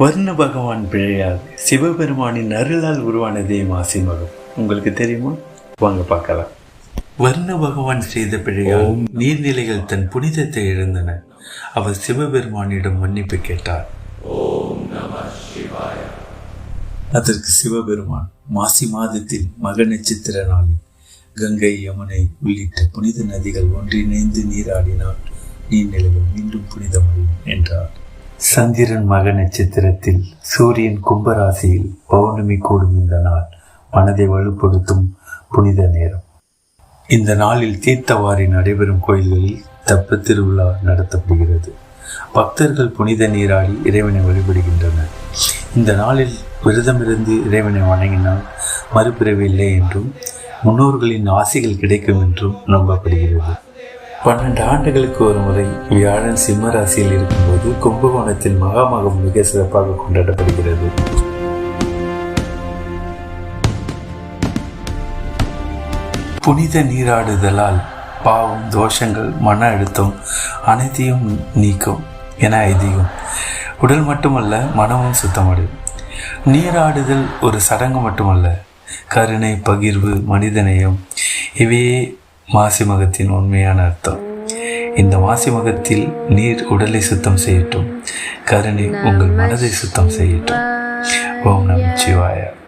வர்ண பகவான் பிழையால் சிவபெருமானின் அருளால் உருவானதே மாசி மகம். உங்களுக்கு தெரியுமா? வாங்க பார்க்கலாம். வர்ண பகவான் செய்த பிழையால் நீர்நிலைகள் தன் புனிதத்தை இழந்தன. அவர் சிவபெருமானிடம் மன்னிப்பு கேட்டார். அதற்கு சிவபெருமான் மாசி மாதத்தில் மக நட்சத்திர நாளில் கங்கை, யமுனை உள்ளிட்ட புனித நதிகள் ஒன்றிணைந்து நீராடினால் நீர்நிலைகள் மீண்டும் புனிதமடையும் என்றார். சந்திரன் மக நட்சத்திரத்தில், சூரியன் கும்பராசியில் பௌர்ணமி கூடும் இந்த நாள் மனதை வலுப்படுத்தும் புனித நேரம். இந்த நாளில் தீர்த்தவாரி நடைபெறும் கோயில்களில் தப்ப திருவிழா நடத்தப்படுகிறது. பக்தர்கள் புனித நீராடி இறைவனை வழிபடுகின்றனர். இந்த நாளில் விரதமிருந்து இறைவனை வணங்கினால் மறுபிறவி இல்லை என்றும் முன்னோர்களின் ஆசைகள் கிடைக்கும் என்றும் நம்பப்படுகிறது. 12 ஆண்டுகளுக்கு ஒரு முறை வியாழன் சிம்ம ராசியில் இருக்கும்போது கும்பகோணத்தில் மகாமகம் மிக சிறப்பாக கொண்டாடப்படுகிறது. புனித நீராடுதலால் பாவம், தோஷங்கள், மன அழுத்தம் அனைத்தையும் நீக்கும் என ஐதீகம். உடல் மட்டுமல்ல, மனமும் சுத்தமடையும். நீராடுதல் ஒரு சடங்கு மட்டுமல்ல, கருணை, பகிர்வு, மனிதநேயம் இவையே மாசி மகத்தின் உண்மையான அர்த்தம். இந்த மாசி மகத்தில் நீர் உடலை சுத்தம் செய்யட்டும், கருணை உங்கள் மனதை சுத்தம் செய்யட்டும். ஓம் நமச்சிவாய.